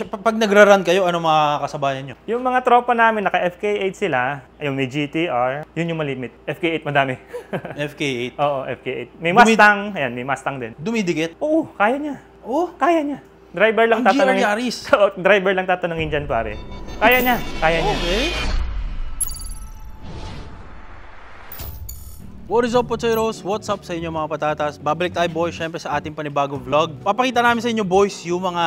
Pag nagra-run kayo, ano mga kasabayan nyo? Yung mga tropa namin, naka-FK8 sila, yung may GTR, yun yung malimit. FK8 madami. FK8. Oo, FK8. May Mustang, ayan, may Mustang din. Dumidikit? Oo, kaya niya. Oh, Kaya niya. Driver lang ang GR tatanungin. Yaris. Driver lang tatanungin dyan, pare. Kaya niya, kaya niya. Okay. What is up, potatoes? What's up sa inyo mga patatas? Babalik tayo boys, syempre sa ating panibagong vlog. Papakita namin sa inyo boys yung mga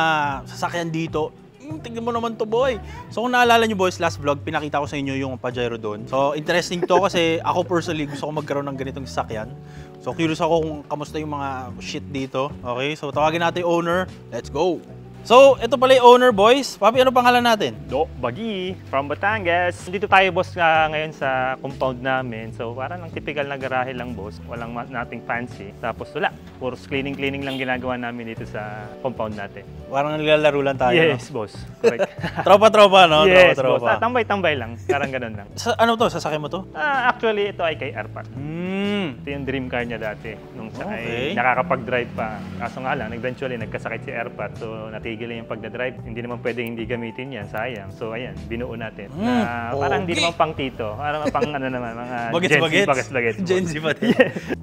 sasakyan dito. Tignan mo naman to boy. So kung naalala nyo boys, last vlog, pinakita ko sa inyo yung Pajero doon. So interesting to kasi ako personally gusto ko magkaroon ng ganitong sasakyan. So curious ako kung kamusta yung mga shit dito. Okay, so tawagin natin yung owner. Let's go! So, ito pala yung owner, boys. Papi, ano pangalan natin? Do Bagi from Batangas. Dito tayo, boss, ngayon sa compound namin. So, parang ang typical na garahe lang, boss. Walang nating fancy. Tapos wala. Puro cleaning lang ginagawa namin dito sa compound natin. Parang naglalaro lang tayo, yes, no? boss. Correct. Tropa-tropa, no? Yes, Tropa-tropa. boss. Tambay-tambay lang. Parang ganun lang. Ano to? Sasakyan mo to? Actually, ito ay kay Airpat. Ito yung dream car niya dati. Nung siya ay nakakapag-drive pa. Kaso nga lang, eventually, nagkasakit si Airpat. So, natigil yung pagdadrive. Hindi naman pwedeng hindi gamitin yan. Sayang. So, ayan, binuo natin. Parang hindi naman pang tito. Parang pang ano naman, mga Bagets-bagets. Gen Z pa din.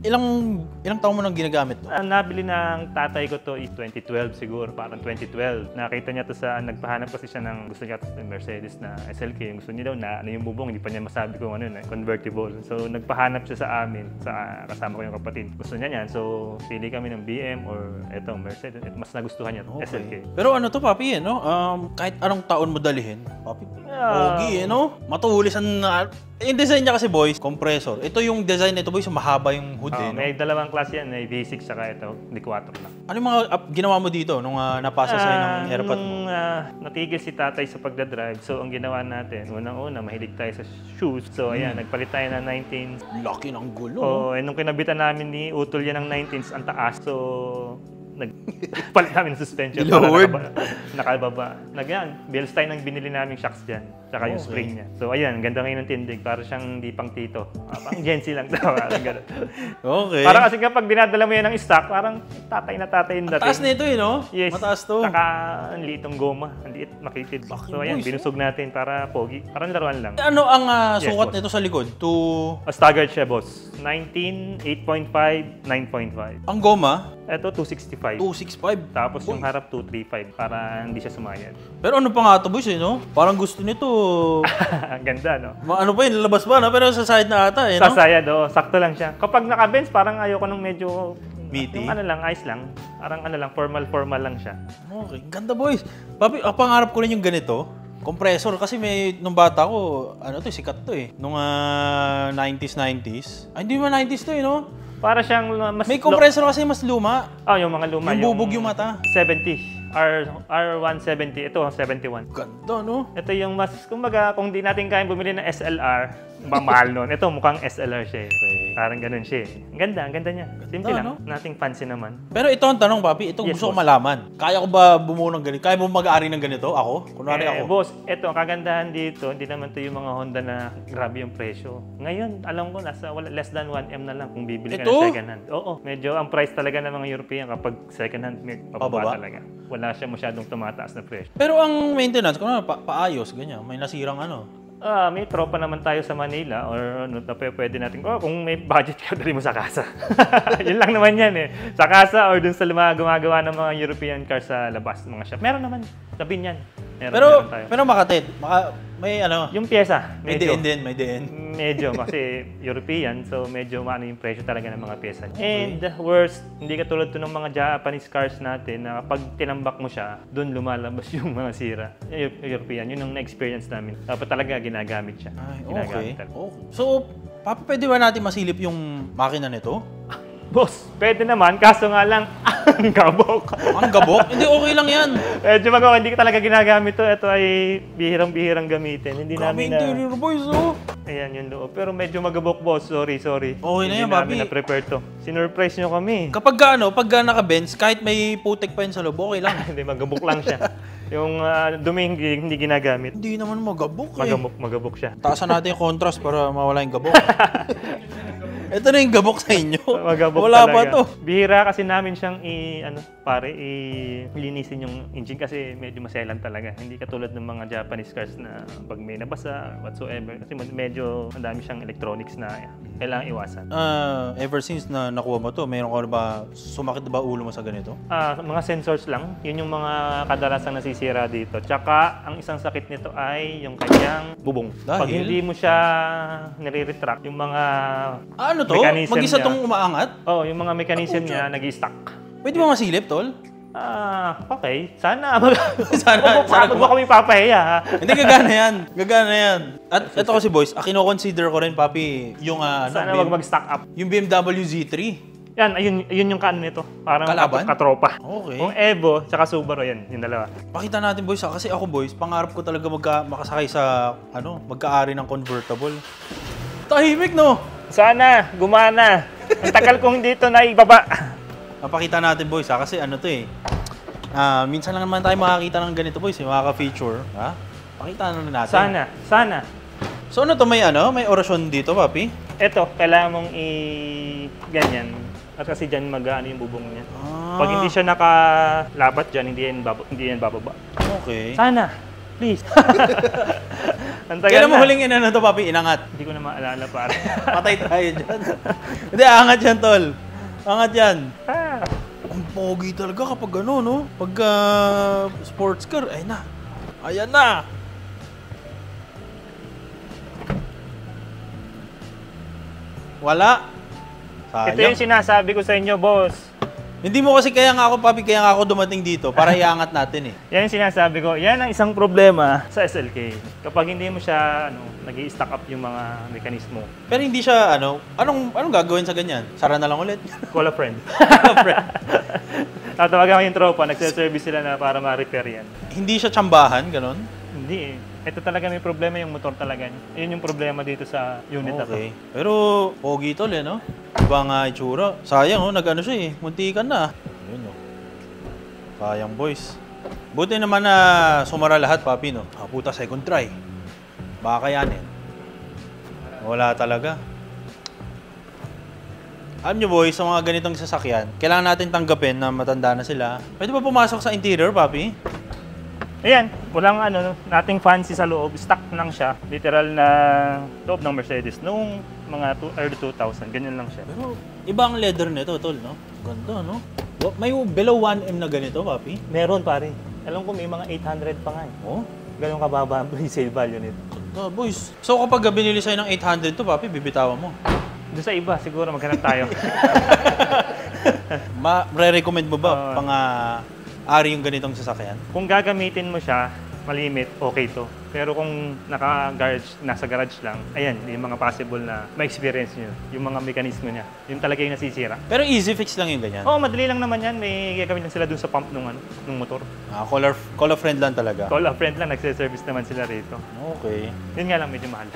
Ilang taon mo nang ginagamit to? Nabili ng tatay ko to is 2012 siguro. Parang 2012. Nakita niya to sa, nagpahanap kasi siya ng, gusto niya to sa Mercedes na SLK. Yung gusto niya daw na ano yung bubong, hindi pa niya masabi kung ano yun, convertible. So, nagpahanap siya sa amin, sa kasama ko yung kapatid. Gusto niya yan. So, pili kami ng BM or etong Mercedes. Mas nagustuhan niya SLK. Pero ano to, papi, no? Kahit anong taon mo dalihin, papi, pogi, no? Matulis ang... Yung design niya kasi, boys, compressor. Ito yung design nito, boys, mahaba yung hood, no? May dalawang klase yan, may V6 saka ito, D4 lang. Ano yung mga ginawa mo dito nung napasa sa'yo ng Airpat mo? Natigil si tatay sa pagdadrive, so ang ginawa natin, unang-una, mahilig tayo sa shoes. So, ayan, nagpalit tayo ng 19s. Laki ng gulo. Nung kinabitan namin ni Utol yan ng 19s, ang taas. So, nagpalit namin ng suspension para nakababa. Bilstein ang binili naming shocks dyan. Tsaka yung spring niya. So ayan, ganda ngayon ng tindig. Para siyang di pang tito. Pang Gen Z lang. Parang gano'n. Okay. Parang kasi kapag dinadala mo yan ng stock, parang tatay na tatay yung dating. Taas na ito no? Yes. Mataas to. Saka ang liitong goma. Ang liit, makitid. So ayan, binusog natin para pogi. Parang laruan lang. Ano ang sukat nito sa likod? Staggered siya, boss. 19, 8.5, 9.5. Ang goma? Ito, 265. 265. Tapos yung harap, 235 para hindi siya sumayad. Pero ano pa nga ito, boys, no? Parang gusto nito. Ang ganda, no? Ano pa yun? Lalabas ba, no? Pero sa side na ata, no? Sa side, sakto lang siya. Kapag naka-bench, parang ayoko nung medyo... meaty? Yung ano lang, ice lang. Parang ano lang, formal lang siya. Okay, ganda, boys. Papi, pangarap ko rin yung ganito. Compressor kasi nung bata ko, sikat to eh. Nung 90s. Ay, hindi mo 90s to eh, no? Para siyang mas... May compressor kasi mas luma. Yung mga luma. Yung bubog yung mata. 70. R170. Ito, 71. Ganda, no? Ito yung mas... Kumbaga, kung di natin kayang bumili ng SLR, mahal nun. Ito, mukhang SLR siya eh. Parang ganun siya eh. Ang ganda niya. Simple lang. No? Nothing fancy naman. Pero ito ang tanong, papi. Ito gusto ko malaman. Kaya ko ba bumuo ng ganito? Kaya mo mag-aari ng ganito? Ako? Kunwari ako. Boss, ito, ang kagandahan dito, hindi naman ito yung mga Honda na grabe yung presyo. Ngayon, alam ko, less than 1M na lang kung bibili ka ng second hand. Oo, medyo ang price talaga ng mga European kapag second hand, pababa talaga. Wala siya masyadong tumataas na presyo. Pero ang maintenance, kung paayos, ganyan, may nasirang ano. May tropa naman tayo sa Manila or pwede natin, kung may budget ka, dali mo sa kasa. Yun lang naman yan eh. Sa kasa or dun sa gumagawa ng mga European cars sa labas, mga shop. Meron naman, sabihin yan. Pero makatid, may ano? Yung pyesa. May diin. Medyo, kasi European, so medyo maano yung presyo talaga ng mga pyesa. And worst, hindi katulad to ng mga Japanese cars natin na kapag tinambak mo siya, doon lumalabas yung mga sira. European, yun ang na-experience namin. Dapat talaga ginagamit siya. Okay. So, pwede ba natin masilip yung makina nito? Boss, pwede naman, kaso nga lang, ang gabok. Ang gabok? Hindi, okay lang yan. Medyo hindi ko talaga ginagamit to. Ito ay bihirang-bihirang gamitin. Hindi namin na... interior, boys, oh. Ayan yung loob. Pero medyo magabok, boss. Sorry. Okay na yan, Hindi namin na-prepare to. Sinurprise nyo kami. Pag naka-bench, kahit may putik pa yun sa loob, okay lang. Hindi, magabok lang siya. Yung dumi hindi ginagamit. Hindi naman magabok eh. Magabok siya. Taasan natin yung contrast para mawala yung gabok. Ito na yung gabok sa inyo. Magabok Wala talaga. pa to. Bihira kasi namin siyang linisin yung engine kasi medyo maselan talaga. Hindi katulad ng mga Japanese cars na pag may nabasa, whatsoever. Kasi medyo ang dami siyang electronics na kailangan iwasan. Ever since na nakuha mo to, mayroon ka na ba, sumakit na ba ulo mo sa ganito? Mga sensors lang. Yun yung mga kadalasang nasisira dito. Tsaka, ang isang sakit nito ay yung kanyang bubong. Dahil? Pag hindi mo siya nire-retract, yung mga Ano to? mechanism Mag-isa niya. tong umaangat? yung mga mechanism niya nag-i-stuck. Pwede ba masilip, tol? Okay. Sana. Sana Huwag mo kami papahiya, ha? Hindi, gagana yan. Gagana yan. At ito kasi boys, kino-consider ko rin, papi, yung Sana wag mag-stack up. yung BMW Z3. Yan, ayun yung kaano nito. Parang Kalaban? katropa. Okay. Kung Evo, tsaka Subaru, yan. Yung dalawa. Pakita natin boys, kasi ako boys, pangarap ko talaga makasakay sa, magka-ari ng convertible. Tahimik, no? Sana, gumana. Ang tagal kong hindi ito naibaba. Papakita natin boys, kasi to eh. Minsan lang naman tayo makakita ng ganito boys, makaka-feature. Ha? Pakita na natin. Sana. So ano to, may orasyon dito, papi? Ito, kailangan mong ganyan. At kasi dyan mag-ano yung bubong niya. Pag hindi siya nakalabat dyan, hindi yan bababa. Okay. Sana, please. Ang tagal Kailan mo na. huling to, papi? Inangat. Hindi ko na maalala pare. Patay tayo dyan. Hindi, angat yan, tol. Angat yan. Ang pogi talaga kapag no? Pag sports car, ay na. Ayan na. Wala. Sayang. Ito yung sinasabi ko sa inyo, boss. Hindi mo kasi kaya nga ako dumating dito para iangat natin eh. Yan yung sinasabi ko. Yan ang isang problema sa SLK. Kapag hindi mo siya nag-i-stack up yung mga mekanismo. Pero hindi siya anong gagawin sa ganyan? Sara na lang ulit. Call a friend. Tatawagan ko yung tropa, nagse-service sila na para ma-repair yan. Hindi siya tsambahan, ganon? Hindi eh. Ito talaga may problema yung motor talaga. Yun yung problema dito sa unit na to. Okay. Pero pogi tol no? Ibang itsura. Sayang nag-ano siya eh. Muntikan na. Ayun Sayang boys. Buti naman na sumara lahat papi no. Puta second try. Baka kayanin. Wala talaga. Alam nyo boys, sa mga ganitong sasakyan, kailangan natin tanggapin na matanda na sila. Pwede ba pumasok sa interior papi? Ayan, walang nating fancy sa loob. Stock lang siya. Literal na loob ng Mercedes. Noong mga early 2000, ganyan lang siya. Pero ibang leather nito tol no? Ganda no? May below 1M na ganito papi? Meron pare. Alam ko may mga 800 pa nga. Oh? Ganun kababa ang resale value nito. Ganda boys. So kapag binili sa'yo ng 800 to papi, bibitawan mo? Doon sa iba, siguro maghanap tayo. Re-recommend mo ba ari yung ganitong sasakyan? Kung gagamitin mo siya, malimit, okay to. Pero kung nasa garage lang, ayan, yung mga possible na ma-experience nyo, yung mga mekanismo niya, yung talaga yung nasisira. Pero easy fix lang yung ganyan? Oo, madali lang naman yan. May gagawin lang sila dun sa pump ng motor. Call a friend lang talaga? Call a friend lang, nagse-service naman sila rito. Okay. Yun nga lang, medyo mahal.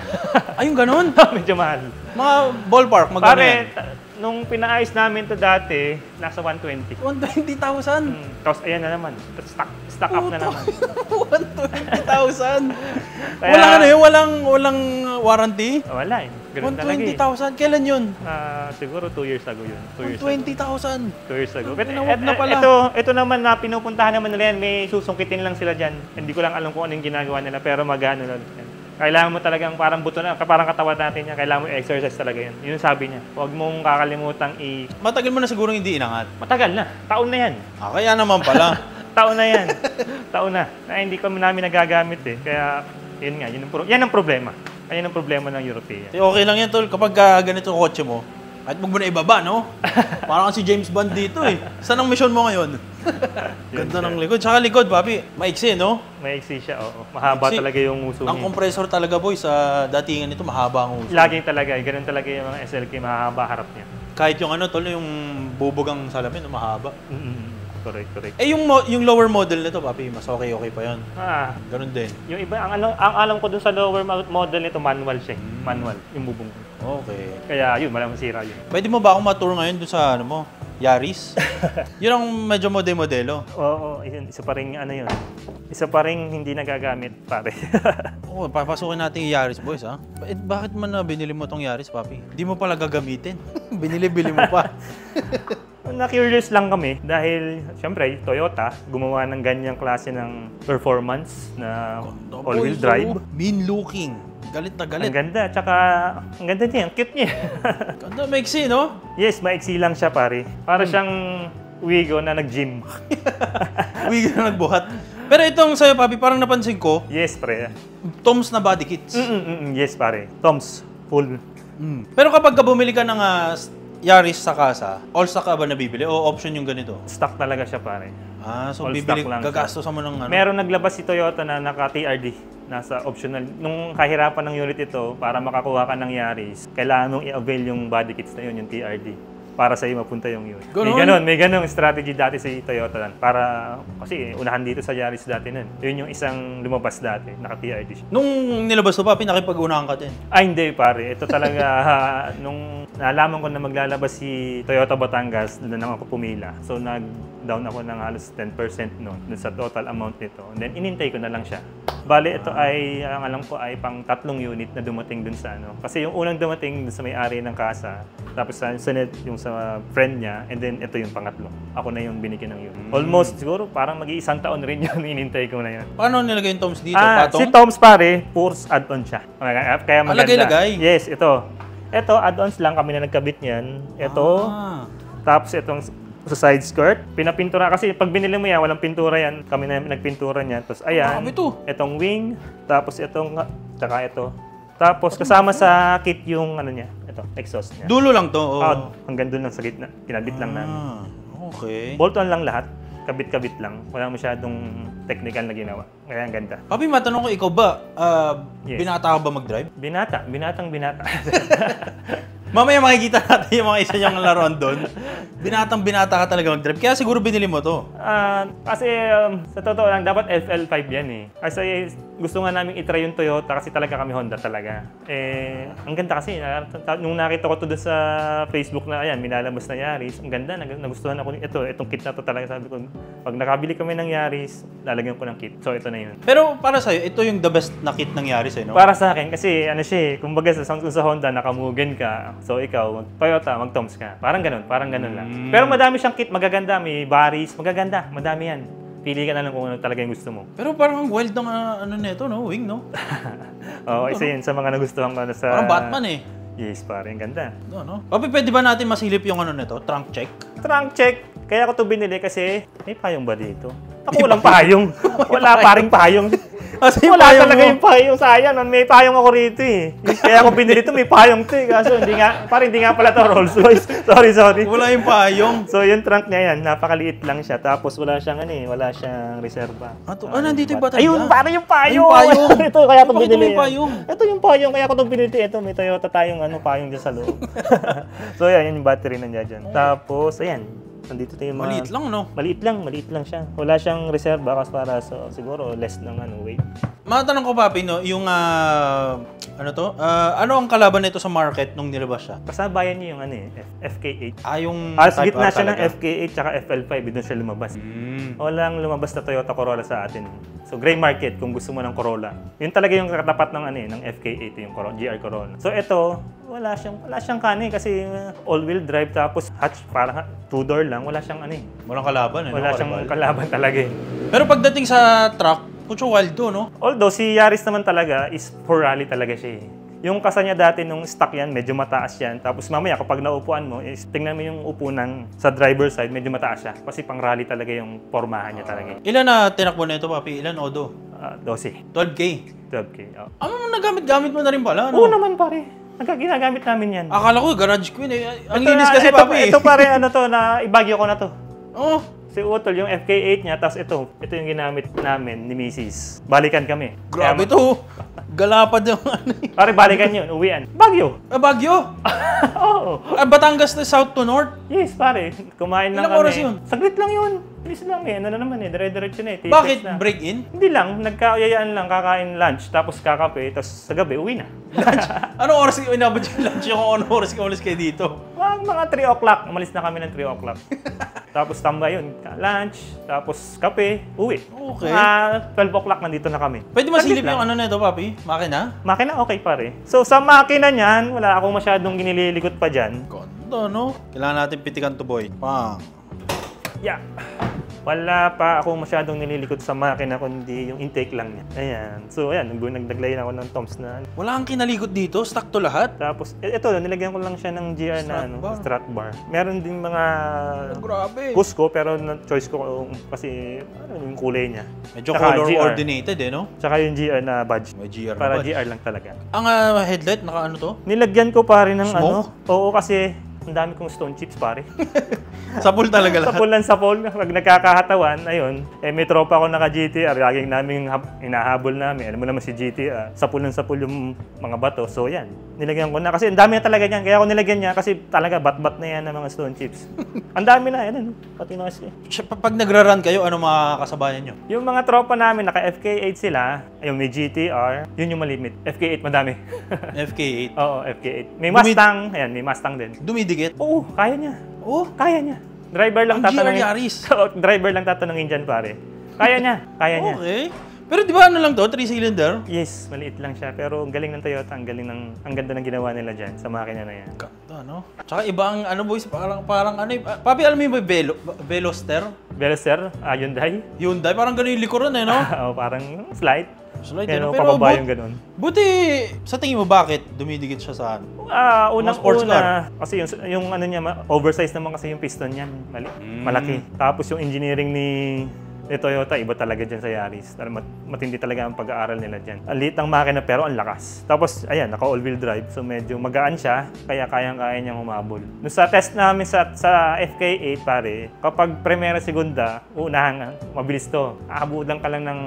Ayun ganun? Medyo mahal. Mga ballpark, magkano yan? Nung pinaayos namin to dati, nasa 120. 120,000? Tapos ayan na naman, stock up na naman. 120,000? Kaya- Walang warranty? Wala eh. Ganun talaga eh. 120,000? Kailan yun? Siguro 2 years ago yun. 2 years ago. 120,000? 2 years ago. Tinawag na pala. Ito naman na pinupuntahan naman nila yan, may susungkitin lang sila dyan. Hindi ko lang alam kung anong ginagawa nila, pero magano lang yan. Kailangan mo talagang parang buto na, parang katawan natin yan. Kailangan mo exercise talaga yan. Yun sabi niya. Huwag mong kakalimutang Matagal mo na siguro hindi inangat. Matagal na. Taon na yan. Kaya naman pala. Taon na yan. Taon na. Hindi kami namin nagagamit eh. Kaya, yun nga. Yan ang problema. Yan ang problema ng European. Okay lang yan, tol. Kapag ganito ang kotse mo, at huwag mo na ibaba, no? Parang si James Bond dito eh. Saan ang mission mo ngayon? Ganda ng likod. Tsaka likod, papi. Maiksi, no? Maiksi siya, oo. Mahaba Maiksi. talaga yung uso niya. Ang compressor talaga, boy, sa datingan nito, mahaba ang uso. Laging talaga eh. Ganun talaga yung mga SLK, mahaba harap niya. Kahit yung tol, yung bubugang salamin, mahaba. Correct. Yung lower model nito, papi, mas okay pa yun. Ganun din. Yung iba, ang alam ko dun sa lower model nito, manual siya. Manual, yung bubong. Okay. Kaya yun, malamang sira yun. Pwede mo ba akong matur ngayon doon sa Yaris. Yun ang medyo modelo. Oo, yun, isa pa rin ano yun. Isa pa rin hindi nagagamit, pare. Oo, papasukin natin yung Yaris, boys, ha? Bakit man na binili mo tong Yaris, papi? Di mo pala gagamitin. Binili-bili mo pa. Na-curious lang kami dahil, syempre, Toyota gumawa ng ganyang klase ng performance na all-wheel drive. Mean looking. Galit na galit. Ang ganda, tsaka ang ganda niya, ang cute niya. Ganda, maiksi, no? Yes, maiksi lang siya, pare. Para siyang Wigo na nag-gym. Wigo na nagbuhat. Pero itong sa'yo, papi, parang napansin ko, Yes, pre. Toms na body kits. Yes, pare. Toms, full. Pero kapag bumili ka ng Yaris sa kasa, all stock ka ba nabibili? O option yung ganito? Stock talaga siya, pare. So All bibili, stock lang gagastos mo ng ano? Meron naglabas si Toyota na naka-TRD. Nasa optional. Nung kahirapan ng unit ito, para makakuha ka ng Yaris, kailangan mong i-avail yung body kits na yun, yung TRD. Para sa'yo mapunta yung unit. May ganun strategy dati sa Toyota. Para, kasi unahan dito sa Yaris dati nun. Yun yung isang lumabas dati, naka-TRD siya. Nung nilabas mo, papi, nakipag-unahan ka din. Ay, hindi pare. Ito talaga, nung nalaman ko na maglalabas si Toyota Batangas, doon na ako pumila. So, nag-down ako ng halos 10% noon sa total amount nito. And then, inintay ko na lang siya. Bale, ito ay, ang alam ko ay pang 3 unit na dumating dun sa ano. Kasi yung unang dumating dun sa may-ari ng kasa, tapos sunod yung sa friend niya, and then ito yung pangatlo. Ako na yung binigyan ng unit. Almost, siguro, parang mag-iisang taon rin yun, inintay ko na yun. Paano nilagay yung Toms dito? Patong? Si Toms pare, Porsche add-on siya. Kaya maganda. Lagay-lagay? Yes, ito. Ito, add-ons lang kami na nagkabit niyan. Ito, tapos itong sa side skirt, pinapintura kasi pag binili mo yan, walang pintura yan. Kami na nagpintura niyan. Tapos ayan, itong wing, tapos itong, tsaka ito. Tapos kasama sa kit yung ano niya, ito, exhaust niya. Dulo lang to? Hanggang doon lang sa gitna, kinabit lang namin. Okay. Bolt-on lang lahat, kabit-kabit lang. Wala masyadong technical na ginawa. Kaya ang ganda. Papi, matanong ko, ikaw ba, Yes. binata ka ba mag-drive? Binatang binata. Mamaya makikita natin yung mga isa niyang laruan doon. Binatang binata ka talaga mag-drive. Kaya siguro binili mo to. Kasi sa totoo lang, dapat FL5 yan eh. Kasi gusto nga namin itry yung Toyota kasi talaga kami Honda talaga. Ang ganda kasi, nung nakita ko to doon sa Facebook na ayan, minalabas na Yaris, ang ganda, nagustuhan ako itong kit na to talaga. Sabi ko, pag nakabili kami ng Yaris, lalagyan ko ng kit. So ito na yun. Pero para sa'yo, ito yung the best na kit ng Yaris eh, no? Para sa akin, kasi ano siya eh, kumbaga sa Honda, nakamugen ka. So ikaw, Toyota, mag-Toms ka. Parang ganun lang. Pero madami siyang kit, magaganda, may baris, magaganda, madami yan. Pili ka na lang kung ano talaga yung gusto mo. Pero parang ang wild ng ano nito, no? Wing, no? Oo, isa yun sa mga nagustuhan ko na sa... Parang Batman eh. Yes, parang ganda. No? Papi, pwede ba natin masilip yung ano nito? Trunk check? Trunk check. Kaya ako to binili kasi may payong ba dito? Ako walang payong. Wala pa ring payong. Wala talaga yung payong. Sayang, may payong ako rito eh. Kaya ako binili to, may payong to eh. Kaso hindi nga pala to Rolls Royce. Sorry. Wala yung payong. So yung trunk niya yan, napakaliit lang siya. Tapos wala siyang wala siyang reserva. Nandito yung baterya. Ayun, parang yung payong. Yung payong. Ito, kaya ko binili. Ito yung payong, kaya ko itong binili. Ito, may Toyota tayong payong dyan sa loob. So yan yung battery nandiyan dyan. Tapos, ayan. Nandito tayo mga... Maliit lang, no? Maliit lang siya. Wala siyang reserva kasi para siguro less ng weight. Matanong ko, Papi, no, yung ano ang kalaban nito sa market nung nilabas siya? Kasabayan niya yung FK8. Yung Sa Type gitna R siya ng talaga. FK8 tsaka FL5, doon siya lumabas. Walang lumabas na Toyota Corolla sa atin. So gray market kung gusto mo ng Corolla. Yun talaga yung katapat ng ng FK8 yung GR Corolla. So ito, wala siyang kani kasi all-wheel drive tapos hatch parang two-door lang, wala siyang Walang kalaban, eh. Wala siyang kalaban talaga eh. Pero pagdating sa truck, mucho wild to, no? Although si Yaris naman talaga is for rally talaga siya eh. Yung kasa niya dati nung stock yan, medyo mataas yan. Tapos mamaya kapag naupuan mo, tingnan mo yung upunan sa driver side, medyo mataas siya. Kasi pang rally talaga yung pormahan niya talaga. Ilan na tinakbo na ito, Papi? Ilan, Odo? 12. 12K. 12K. Ano nagamit-gamit mo na rin pala, no? Oo naman pare. Ginagamit namin yan. Akala ko, garage queen eh. Ang linis kasi, Papi. Ito pare, na ibagyo ko na to. Oh. Si Utol, yung FK8 niya, tapos ito yung ginamit namin ni Mrs. Balikan kami. Grabe to. Galapad yung Pare, balikan yun, uwian. Bagyo. Bagyo? Oo. Batangas na south to north? Yes, pare. Kumain lang Ilang kami. oras yun? Saglit lang yun. Bilis lang eh, ano na naman eh, dire-diretso na eh. Bakit? Na. Break-in? Hindi lang, nagkaayayaan lang, kakain lunch, tapos kakape, tapos sa gabi, uwi na. Lunch? Anong oras kayo inabot yung lunch? Yung anong oras kayo umalis kayo dito? Mga 3 o'clock, umalis na kami ng 3 o'clock. Tapos tambay yun, lunch, tapos kape, uwi. Okay. 12 o'clock nandito na kami. Pwede masilip Saglit yung lang. ano nito, papi? Makina? Makina okay pare. So sa makina niyan, wala akong masyadong ginililikot pa dyan. Kondo, no? Kailangan natin pitikan to, boy. Pang. Yeah. Wala pa ako masyadong nililikot sa makina kundi yung intake lang niya. Ayan. So ayan, naglayin ako ng toms na. Wala kang kinalikot dito? Stock to lahat? Tapos ito, nilagyan ko lang siya ng GR na strut bar. Meron din mga Grabe. Cusco pero choice ko kasi yung kulay niya. Medyo Tsaka color GR. coordinated eh, no? Tsaka yung GR na badge. May GR na Para badge. GR lang talaga. Ang headlight, naka ano to? Nilagyan ko pare ng Smoke? Oo kasi ang dami kong stone chips pare. Sapul talaga lahat. Sapul lang sapul. Pag nagkakahatawan, ayun. May tropa ko naka-GTR. Laging namin hinahabol namin. Alam mo naman si GTR. Sapul ng sapul yung mga bato. So yan. Nilagyan ko na. Kasi ang dami na talaga niyan. Kaya ako nilagyan niya kasi talaga bat-bat na yan ng mga stone chips. Ang dami na. Yan. Pati na kasi. Pag nagra-run kayo, ano mga kasabayan nyo? Yung mga tropa namin, naka-FK8 sila. Yung may GTR. Yun yung malimit. FK8 madami. FK8. Oo, FK8. May Mustang. Ayan, may Mustang din. Dumidikit? Oo, kaya niya. Oh, Kaya niya. Driver lang ang GR tatanungin. Yaris. Driver lang tatanungin dyan, pare. Kaya niya. Kaya niya. Okay. Pero di ba ano lang to? 3-cylinder? Yes, maliit lang siya. Pero ang galing ng Toyota. Ang ganda ng ginawa nila dyan sa makina na yan. Ganda, no? Tsaka iba ang ano boys, parang ano eh. Papi, alam mo yung Veloster? Veloster, Hyundai. Hyundai, parang ganun yung likuran eh, no? Oo, parang slight. Slight, Pero ano? pababa yung ganun. Buti, sa tingin mo bakit dumidikit siya sa ano? sports Unang-una, kasi yung ano niya, oversized naman kasi yung piston niyan. Malaki. Tapos yung engineering ni Toyota, iba talaga dyan sa Yaris. Matindi talaga ang pag-aaral nila dyan. Ang liit ng makina pero ang lakas. Tapos, ayan, naka all-wheel drive. So, medyo magaan siya, kaya kayang-kaya niyang humabol. Nung sa test namin sa FK8, pare, kapag primera, segunda, unahan, mabilis to. Aabutan ka lang ng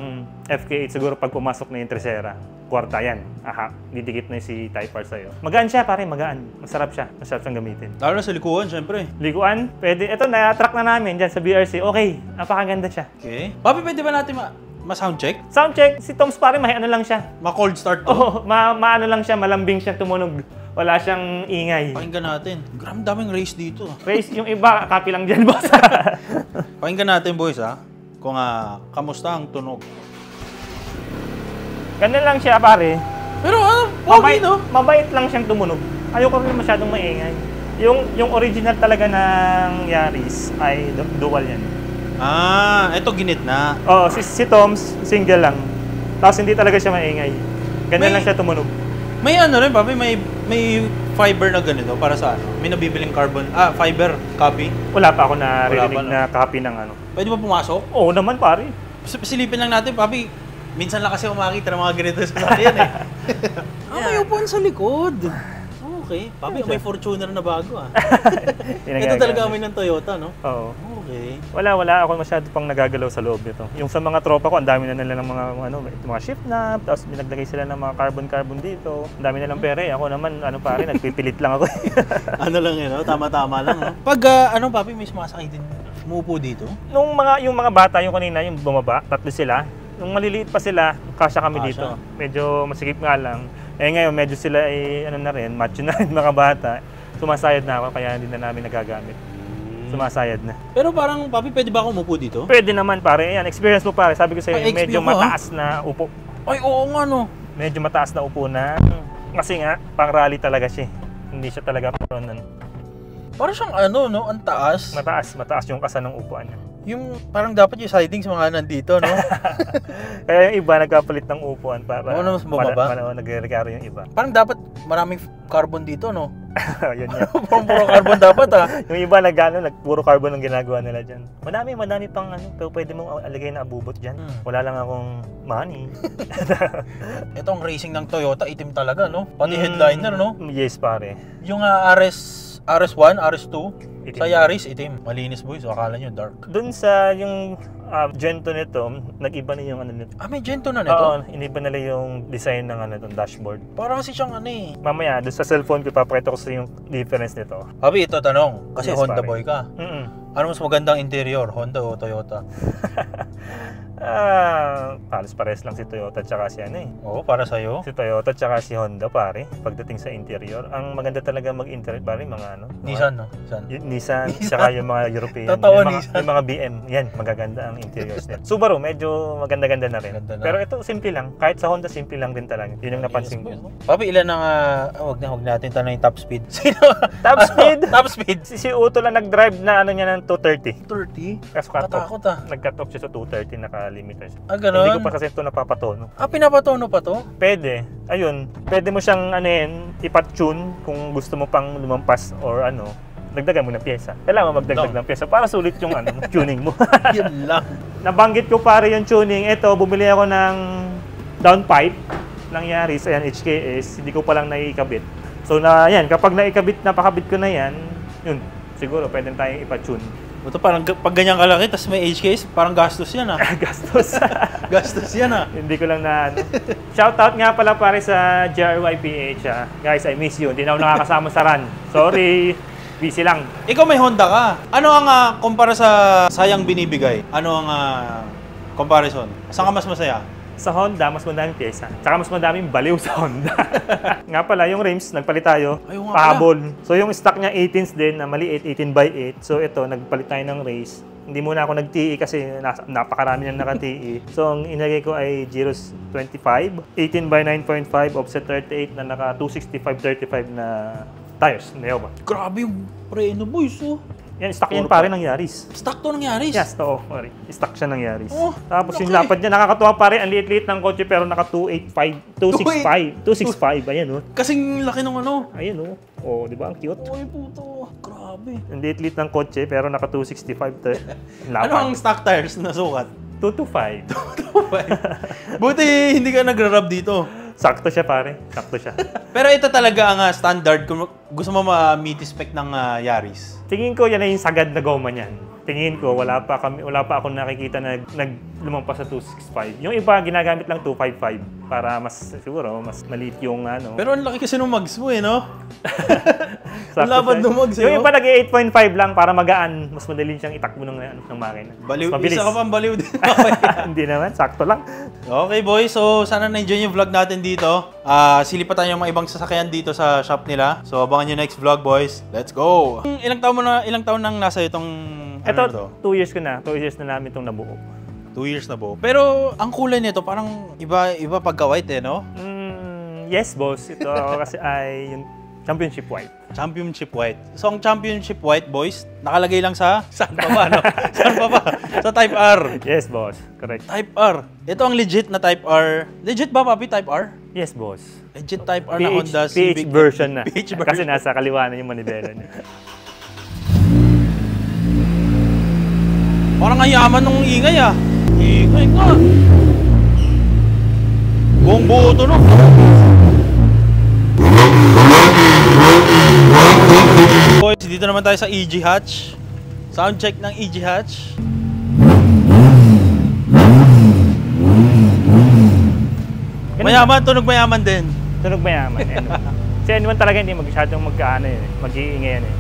FK8 siguro pag pumasok na yung tercera. Kwarta yan. Aha, didikit na si Type R sa'yo. Magaan siya, pare, magaan. Masarap siya. Masarap siyang gamitin. Lalo na sa likuan, syempre. Liguan, pwede. Ito, na-track na namin dyan sa BRC. Okay, napakaganda siya. Okay. Papi, pwede ba natin ma-sound check? Sound check, si Toms pare, ano lang siya. Ma-cold start to? Oo, maano lang siya, malambing siya tumunog. Wala siyang ingay. Pakinggan natin. Grabe daming race dito. Race, yung iba, copy lang dyan, boss. Pakinggan natin, boys, ha? Kung kamusta ang tunog. Ganun lang siya, pare. Pero okay, no? Mabait lang siyang tumunog. Ayoko rin masyadong maingay. Yung original talaga ng Yaris ay dual yan. Ito ginit na. Oo, si Toms, single lang. Tapos hindi talaga siya maingay. Ganun lang siya tumunog. May ano rin, papi, may fiber na ganito para sa ano? May nabibiling fiber copy. Wala pa ako naririnig no? na copy ng ano. Pwede ba pumasok? Oo naman, pare. Silipin lang natin, papi. Minsan lang kasi umakita ng mga ganito sa sasakyan eh. May upuan sa likod. Okay. Papi, may Fortuner na bago Ito talaga amin ng Toyota, no? Oo. Okay. Wala ako masyado pang nagagalaw sa loob nito. Yung sa mga tropa ko, ang dami na nila ng mga shift knob, tapos binaglagay sila ng mga carbon dito. Ang dami na ng pera eh. Ako naman, pare, nagpipilit lang ako. Ano lang yun, no? Tama-tama lang, no? Pag, papi, may sumasakay din, umuupo dito? Yung mga bata, yung kanina, yung bumaba, 3 sila. Nung maliliit pa sila, kasya kami dito. Medyo masigip nga lang. Ngayon, medyo sila ay, macho na rin mga bata. Sumasayad na ako, kaya hindi na namin nagagamit. Sumasayad na. Pero parang, papi, pwede ba ako umupo dito? Pwede naman, pare. Yan, experience mo, pare. Sabi ko sa'yo, medyo mataas na upo. Ay, oo nga, no? Medyo mataas na upo na. Kasi nga, pang rally talaga siya. Hindi siya talaga parang Parang siyang no? Ang taas. Mataas yung kasa ng upuan niya. Yung parang dapat yung sidings mga nandito, no? Kaya yung iba nagkapalit ng upuan para mas bumaba. Nagre-recaro yung iba. Parang dapat maraming carbon dito, no? Yun yan. Parang puro carbon dapat, Yung iba puro carbon ang ginagawa nila dyan. Madami pang pero pwede mong alagay na abubot dyan. Wala lang akong money. Itong racing ng Toyota, itim talaga, no? Pati headliner, no? Yes, pare. Yung RS1, RS2, Itim. sa Yaris, itim. Malinis, boys. Akala nyo, dark. Doon sa yung Gento nito, nag-iba na yung nito. May Gento na nito? Oo, iniba nila yung design ng itong dashboard. Para kasi siyang Mamaya, doon sa cellphone ko, papakita ko sa yung difference nito. Abi, ito tanong. Kasi Yes, Honda pare. boy ka. Ano mas magandang interior, Honda o Toyota? Halos pares lang si Toyota tsaka si ano eh. Oo, para sa'yo. Si Toyota tsaka si Honda pare, pagdating sa interior, ang maganda talaga mag-interior pare, mga ano? Nissan, no? Nissan. Nissan, tsaka yung mga European. Totoo, Nissan. Yung mga BM, yan, magaganda ang interiors nila. Subaru, medyo maganda-ganda na rin. Ganda na. Pero ito, simple lang. Kahit sa Honda, simple lang din talaga. Yun yung napansin ko. Papi, ilan ang, wag natin tanong yung top speed. Sino? Top speed? Top speed. Si Uto lang nag-drive na ano niya ng 230. 30? Kaso cut-off. Katakot ah. Nag-cut off siya sa 230, naka-limiter siya. Ah, ganun? Hindi ko pa kasi ito napapatono. Pinapatono pa to? Pwede. Ayun. Pwede mo siyang ano yun, ipat-tune kung gusto mo pang lumampas or ano. Dagdagan mo ng pyesa. Kailangan mo magdagdag ng pyesa para sulit yung ano, tuning mo. Yun lang. Nabanggit ko pare yung tuning. Ito, bumili ako ng downpipe ng Yaris. Ayan, HKS. Hindi ko pa lang naikabit. So yan, kapag napakabit ko na yan, yun, siguro pwede tayong ipa-tune. Ito parang pag ganyan kalaki, tapos may HKS, parang gastos yan ah. Gastos. Gastos yan ah. Hindi ko lang na ano. Shoutout nga pala pare sa JRYPH ah. Guys, I miss you. Hindi na ako nakakasama sa run. Sorry. Busy lang. Ikaw may Honda ka. Ano ang kumpara sa sayang binibigay? Ano ang comparison? Saan ka mas masaya? Sa Honda, mas madaming pyesa. Tsaka mas madaming baliw sa Honda. Nga pala, yung rims, nagpalit tayo. Ayun nga pahabol. So yung stock niya 18s din, na maliit, 18x8. So ito, nagpalit tayo ng race. Hindi muna ako nag-TE kasi napakarami nang naka-TE. So ang inagay ko ay Giros 25, 18x9.5, offset 38 na naka 265-35 na tires. Neo ba? Grabe yung preno boys oh. Yan, stock yan pare ng Yaris. Stock to ng Yaris? Yes, to. Sorry. Stock siya ng Yaris. Oh, tapos okay. yung lapad niya, nakakatuwa pare. Ang liit-liit ng kotse pero naka 265. 265. Ayan oh. Kasing laki ng ano. Ayan oh. Oh, di ba? Ang cute. Oy puto. Grabe. Ang liit-liit ng kotse pero naka 265. Lapad. Ano ang stock tires na sukat? 225. Buti hindi ka nagra-rub dito. Sakto siya pare. Sakto siya. Pero ito talaga ang standard kung gusto mo ma-meet spec ng Yaris. Tingin ko yan ay yung sagad na goma niyan. Tingin ko wala pa ako nakikita na lumampas sa 265. Yung iba ginagamit lang 255 para mas siguro mas maliit yung ano. Pero ang laki kasi nung mags mo eh, no? Ang Sakto labad siya. nung mags eh. Yung no? iba nag-8.5 lang para magaan. Mas madali siyang itakbo ng makina. Baliw, Mas mabilis. isa ka pang baliw din. Hindi naman, sakto lang. Okay boys, so sana na-enjoy yung vlog natin dito. Silipan tayo yung mga ibang sasakyan dito sa shop nila. So abangan nyo next vlog boys. Let's go! Ilang taon nang nasa itong Ito, 2 years ko na. 2 years na namin itong nabuo. 2 years na po. Pero ang kulay nito parang iba pagka-white eh, no? Yes boss, ito kasi ay yung championship white. Championship white. So ang championship white boys, nakalagay lang sa saan pa ba, no? Saan pa ba? Sa Type R. Yes boss, correct. Type R. Ito ang legit na Type R. Legit ba, Papi, Type R? Yes boss. Legit Type R na Honda PH Civic. version na. PH version. Kasi nasa kaliwa na yung manibela niya. Parang ang yaman nung ingay ah. Ingay nga. Buong buo to no. Boys, dito naman tayo sa EG Hatch. Sound check ng EG Hatch. Mayaman, tunog mayaman din. Tunog mayaman. Si anyone talaga hindi masyadong mag-iingay yan eh.